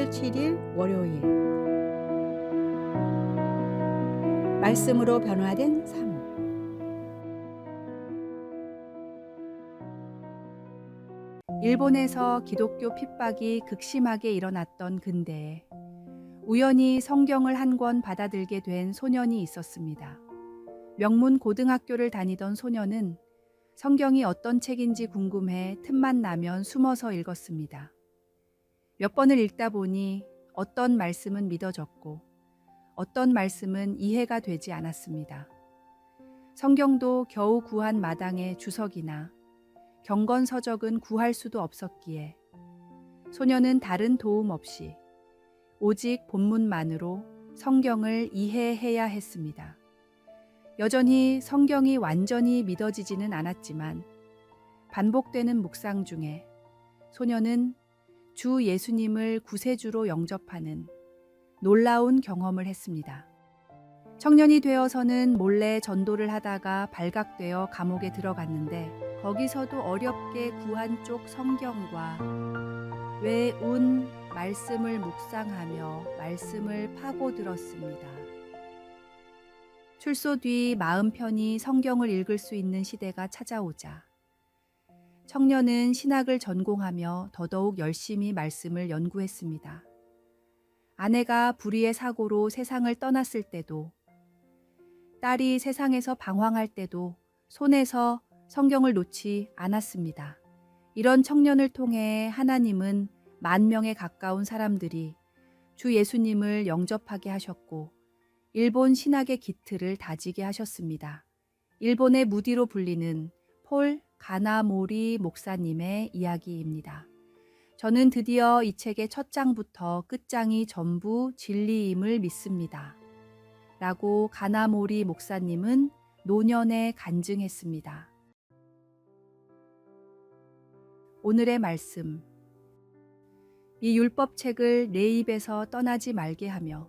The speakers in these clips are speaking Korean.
4월 7일 월요일. 말씀으로 변화된 삶. 일본에서 기독교 핍박이 극심하게 일어났던 근대에 우연히 성경을 한 권 받아들게 된 소년이 있었습니다. 명문 고등학교를 다니던 소년은 성경이 어떤 책인지 궁금해 틈만 나면 숨어서 읽었습니다. 몇 번을 읽다 보니 어떤 말씀은 믿어졌고 어떤 말씀은 이해가 되지 않았습니다. 성경도 겨우 구한 마당의 주석이나 경건서적은 구할 수도 없었기에 소년은 다른 도움 없이 오직 본문만으로 성경을 이해해야 했습니다. 여전히 성경이 완전히 믿어지지는 않았지만 반복되는 묵상 중에 소년은 주 예수님을 구세주로 영접하는 놀라운 경험을 했습니다. 청년이 되어서는 몰래 전도를 하다가 발각되어 감옥에 들어갔는데 거기서도 어렵게 구한 쪽 성경과 외운 말씀을 묵상하며 말씀을 파고들었습니다. 출소 뒤 마음 편히 성경을 읽을 수 있는 시대가 찾아오자 청년은 신학을 전공하며 더더욱 열심히 말씀을 연구했습니다. 아내가 불의의 사고로 세상을 떠났을 때도, 딸이 세상에서 방황할 때도 손에서 성경을 놓지 않았습니다. 이런 청년을 통해 하나님은 10,000명에 가까운 사람들이 주 예수님을 영접하게 하셨고 일본 신학의 기틀을 다지게 하셨습니다. 일본의 무디로 불리는 폴 가나모리 목사님의 이야기입니다. 저는 드디어 이 책의 첫 장부터 끝장이 전부 진리임을 믿습니다. 라고 가나모리 목사님은 노년에 간증했습니다. 오늘의 말씀. 이 율법책을 내 입에서 떠나지 말게 하며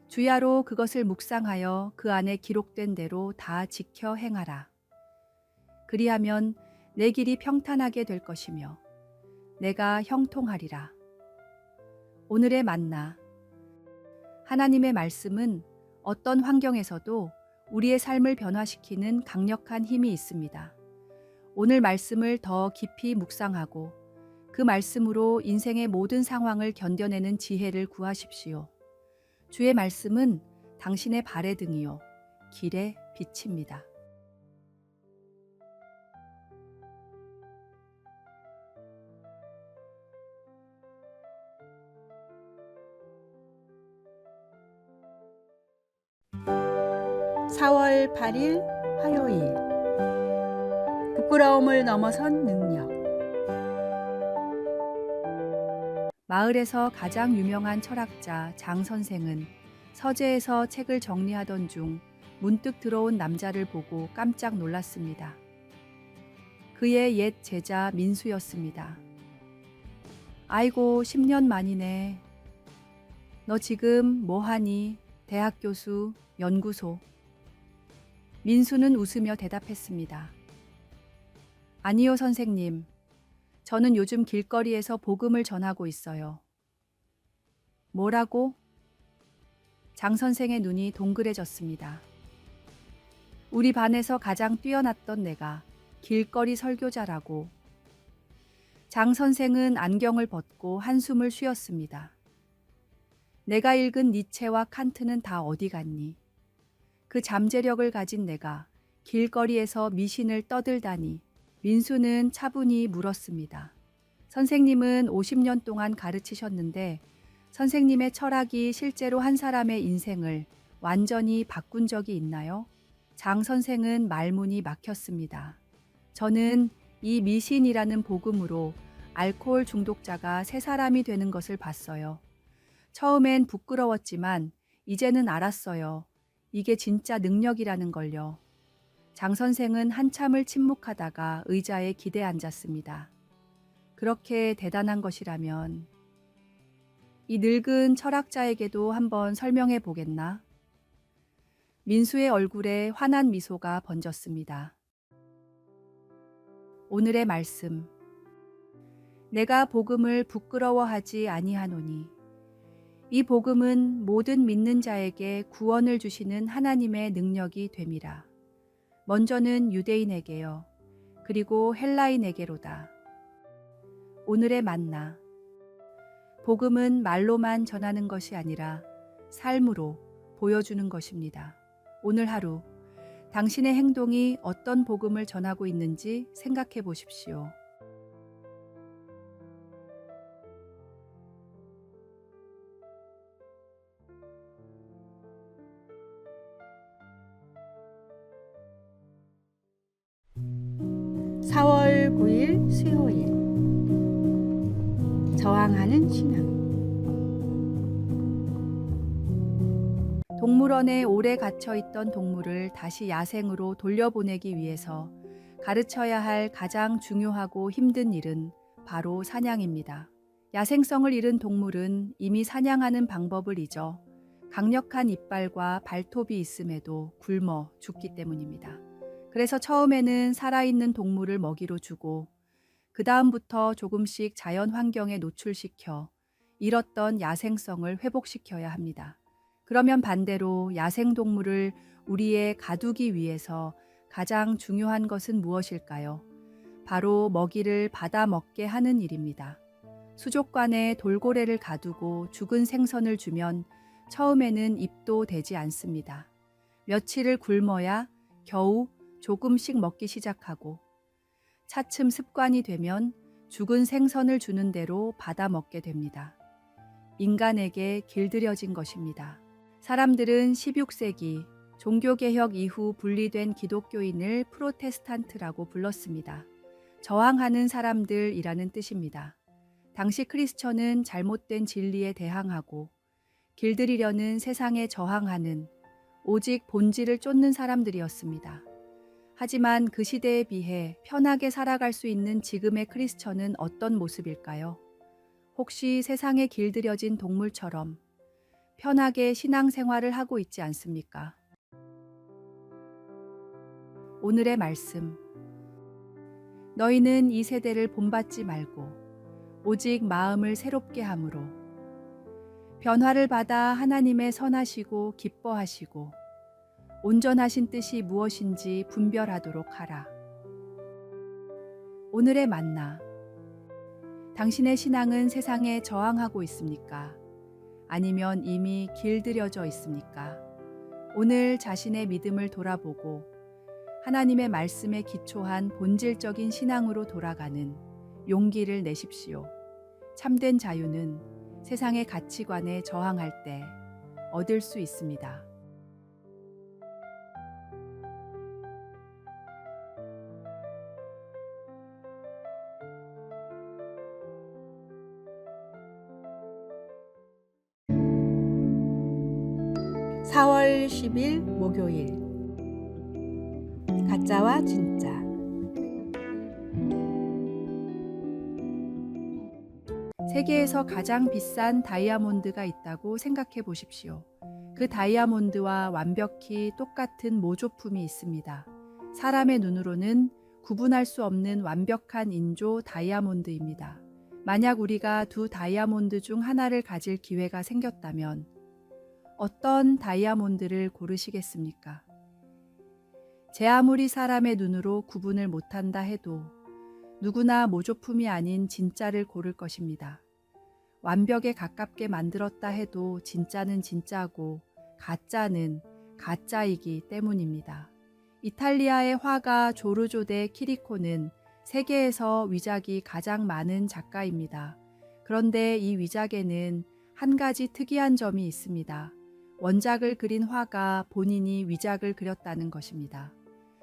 주야로 그것을 묵상하여 그 안에 기록된 대로 다 지켜 행하라. 그리하면 내 길이 평탄하게 될 것이며 내가 형통하리라. 오늘의 만나. 하나님의 말씀은 어떤 환경에서도 우리의 삶을 변화시키는 강력한 힘이 있습니다. 오늘 말씀을 더 깊이 묵상하고 그 말씀으로 인생의 모든 상황을 견뎌내는 지혜를 구하십시오. 주의 말씀은 당신의 발의 등이요 길의 빛입니다. (4월 8일) 화요일. 부끄러움을 넘어선 능력. 마을에서 가장 유명한 철학자 장 선생은 서재에서 책을 정리하던 중 문득 들어온 남자를 보고 깜짝 놀랐습니다. 그의 옛 제자 민수였습니다. 아이고 10년 만이네. 너 지금 뭐하니? 대학 교수, 연구소. 민수는 웃으며 대답했습니다. 아니요 선생님. 저는 요즘 길거리에서 복음을 전하고 있어요. 뭐라고? 장 선생의 눈이 동그래졌습니다. 우리 반에서 가장 뛰어났던 내가 길거리 설교자라고. 장 선생은 안경을 벗고 한숨을 쉬었습니다. 내가 읽은 니체와 칸트는 다 어디 갔니? 그 잠재력을 가진 내가 길거리에서 미신을 떠들다니. 민수는 차분히 물었습니다. 선생님은 50년 동안 가르치셨는데 선생님의 철학이 실제로 한 사람의 인생을 완전히 바꾼 적이 있나요? 장 선생은 말문이 막혔습니다. 저는 이 미신이라는 복음으로 알코올 중독자가 새 사람이 되는 것을 봤어요. 처음엔 부끄러웠지만 이제는 알았어요. 이게 진짜 능력이라는 걸요. 장 선생은 한참을 침묵하다가 의자에 기대 앉았습니다. 그렇게 대단한 것이라면 이 늙은 철학자에게도 한번 설명해 보겠나? 민수의 얼굴에 환한 미소가 번졌습니다. 오늘의 말씀. 내가 복음을 부끄러워하지 아니하노니 이 복음은 모든 믿는 자에게 구원을 주시는 하나님의 능력이 됨이라. 먼저는 유대인에게요, 그리고 헬라인에게로다. 오늘의 만나. 복음은 말로만 전하는 것이 아니라 삶으로 보여주는 것입니다. 오늘 하루 당신의 행동이 어떤 복음을 전하고 있는지 생각해 보십시오. (4월 9일) 수요일. 저항하는 신앙. 동물원에 오래 갇혀 있던 동물을 다시 야생으로 돌려보내기 위해서 가르쳐야 할 가장 중요하고 힘든 일은 바로 사냥입니다. 야생성을 잃은 동물은 이미 사냥하는 방법을 잊어 강력한 이빨과 발톱이 있음에도 굶어 죽기 때문입니다. 그래서 처음에는 살아있는 동물을 먹이로 주고 그 다음부터 조금씩 자연 환경에 노출시켜 잃었던 야생성을 회복시켜야 합니다. 그러면 반대로 야생동물을 우리에 가두기 위해서 가장 중요한 것은 무엇일까요? 바로 먹이를 받아 먹게 하는 일입니다. 수족관에 돌고래를 가두고 죽은 생선을 주면 처음에는 입도 대지 않습니다. 며칠을 굶어야 겨우 조금씩 먹기 시작하고 차츰 습관이 되면 죽은 생선을 주는 대로 받아 먹게 됩니다. 인간에게 길들여진 것입니다. 사람들은 16세기 종교개혁 이후 분리된 기독교인을 프로테스탄트라고 불렀습니다. 저항하는 사람들이라는 뜻입니다. 당시 크리스천은 잘못된 진리에 대항하고 길들이려는 세상에 저항하는 오직 본질을 쫓는 사람들이었습니다. 하지만 그 시대에 비해 편하게 살아갈 수 있는 지금의 크리스천은 어떤 모습일까요? 혹시 세상에 길들여진 동물처럼 편하게 신앙생활을 하고 있지 않습니까? 오늘의 말씀. 너희는 이 세대를 본받지 말고 오직 마음을 새롭게 함으로 변화를 받아 하나님의 선하시고 기뻐하시고 온전하신 뜻이 무엇인지 분별하도록 하라. 오늘의 만나. 당신의 신앙은 세상에 저항하고 있습니까? 아니면 이미 길들여져 있습니까? 오늘 자신의 믿음을 돌아보고 하나님의 말씀에 기초한 본질적인 신앙으로 돌아가는 용기를 내십시오. 참된 자유는 세상의 가치관에 저항할 때 얻을 수 있습니다. (4월 10일) 목요일. 가짜와 진짜. 세계에서 가장 비싼 다이아몬드가 있다고 생각해 보십시오. 그 다이아몬드와 완벽히 똑같은 모조품이 있습니다. 사람의 눈으로는 구분할 수 없는 완벽한 인조 다이아몬드입니다. 만약 우리가 두 다이아몬드 중 하나를 가질 기회가 생겼다면 어떤 다이아몬드를 고르시겠습니까? 제 아무리 사람의 눈으로 구분을 못한다 해도 누구나 모조품이 아닌 진짜를 고를 것입니다. 완벽에 가깝게 만들었다 해도 진짜는 진짜고 가짜는 가짜이기 때문입니다. 이탈리아의 화가 조르조 데 키리코는 세계에서 위작이 가장 많은 작가입니다. 그런데 이 위작에는 한 가지 특이한 점이 있습니다. 원작을 그린 화가 본인이 위작을 그렸다는 것입니다.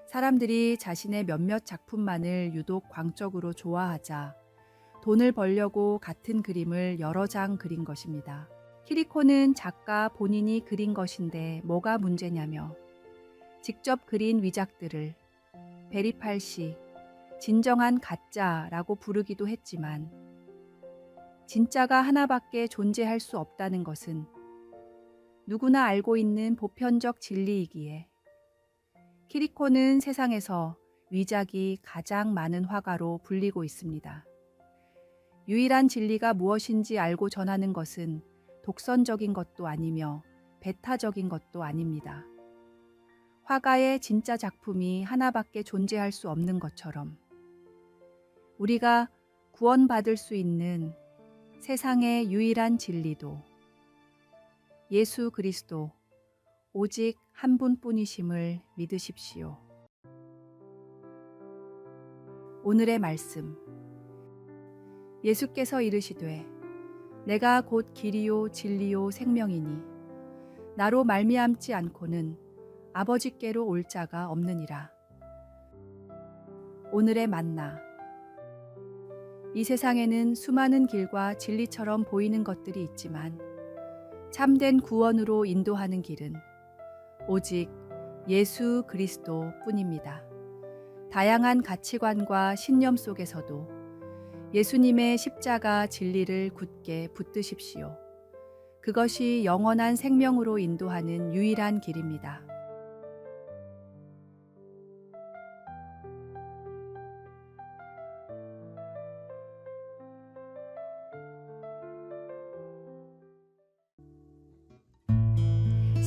사람들이 자신의 몇몇 작품만을 유독 광적으로 좋아하자 돈을 벌려고 같은 그림을 여러 장 그린 것입니다. 키리코는 작가 본인이 그린 것인데 뭐가 문제냐며 직접 그린 위작들을 베리팔시, 진정한 가짜라고 부르기도 했지만 진짜가 하나밖에 존재할 수 없다는 것은 누구나 알고 있는 보편적 진리이기에 키리코는 세상에서 위작이 가장 많은 화가로 불리고 있습니다. 유일한 진리가 무엇인지 알고 전하는 것은 독선적인 것도 아니며 배타적인 것도 아닙니다. 화가의 진짜 작품이 하나밖에 존재할 수 없는 것처럼 우리가 구원받을 수 있는 세상의 유일한 진리도 예수 그리스도 오직 한 분뿐이심을 믿으십시오. 오늘의 말씀. 예수께서 이르시되 내가 곧 길이요 진리요 생명이니 나로 말미암지 않고는 아버지께로 올 자가 없느니라. 오늘의 만나. 이 세상에는 수많은 길과 진리처럼 보이는 것들이 있지만 참된 구원으로 인도하는 길은 오직 예수 그리스도 뿐입니다. 다양한 가치관과 신념 속에서도 예수님의 십자가 진리를 굳게 붙드십시오. 그것이 영원한 생명으로 인도하는 유일한 길입니다.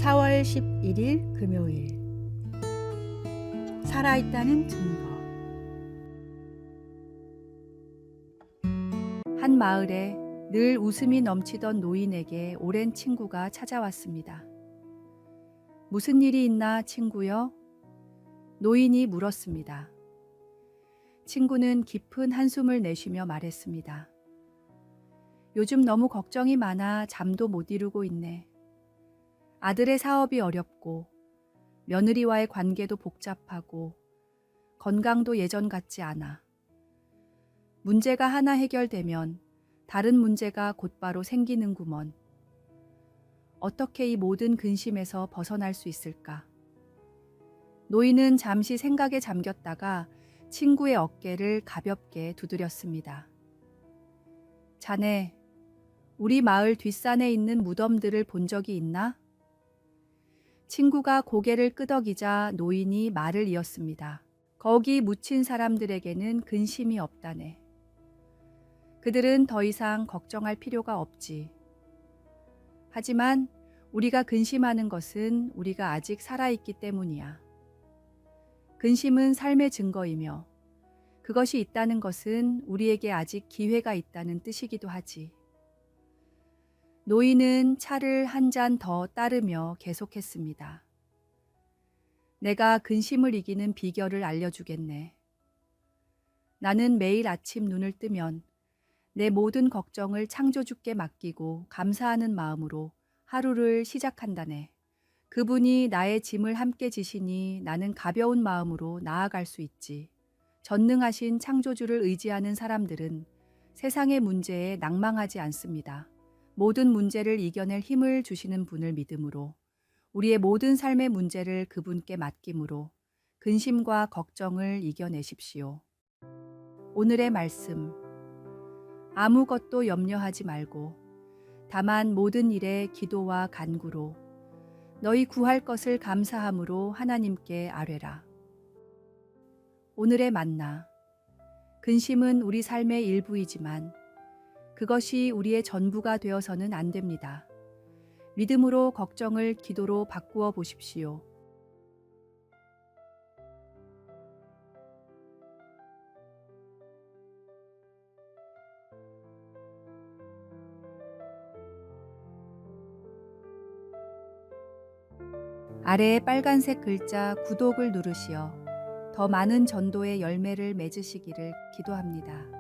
(4월 11일) 금요일. 살아있다는 증거. 한 마을에 늘 웃음이 넘치던 노인에게 오랜 친구가 찾아왔습니다. 무슨 일이 있나 친구여? 노인이 물었습니다. 친구는 깊은 한숨을 내쉬며 말했습니다. 요즘 너무 걱정이 많아 잠도 못 이루고 있네. 아들의 사업이 어렵고 며느리와의 관계도 복잡하고 건강도 예전 같지 않아. 문제가 하나 해결되면 다른 문제가 곧바로 생기는구먼. 어떻게 이 모든 근심에서 벗어날 수 있을까? 노인은 잠시 생각에 잠겼다가 친구의 어깨를 가볍게 두드렸습니다. 자네, 우리 마을 뒷산에 있는 무덤들을 본 적이 있나? 친구가 고개를 끄덕이자 노인이 말을 이었습니다. 거기 묻힌 사람들에게는 근심이 없다네. 그들은 더 이상 걱정할 필요가 없지. 하지만 우리가 근심하는 것은 우리가 아직 살아있기 때문이야. 근심은 삶의 증거이며 그것이 있다는 것은 우리에게 아직 기회가 있다는 뜻이기도 하지. 노인은 차를 한 잔 더 따르며 계속했습니다. 내가 근심을 이기는 비결을 알려주겠네. 나는 매일 아침 눈을 뜨면 내 모든 걱정을 창조주께 맡기고 감사하는 마음으로 하루를 시작한다네. 그분이 나의 짐을 함께 지시니 나는 가벼운 마음으로 나아갈 수 있지. 전능하신 창조주를 의지하는 사람들은 세상의 문제에 낭망하지 않습니다. 모든 문제를 이겨낼 힘을 주시는 분을 믿음으로 우리의 모든 삶의 문제를 그분께 맡김으로 근심과 걱정을 이겨내십시오. 오늘의 말씀. 아무것도 염려하지 말고 다만 모든 일에 기도와 간구로 너희 구할 것을 감사함으로 하나님께 아뢰라. 오늘의 만나. 근심은 우리 삶의 일부이지만 그것이 우리의 전부가 되어서는 안 됩니다. 믿음으로 걱정을 기도로 바꾸어 보십시오. 아래의 빨간색 글자 구독을 누르시어 더 많은 전도의 열매를 맺으시기를 기도합니다.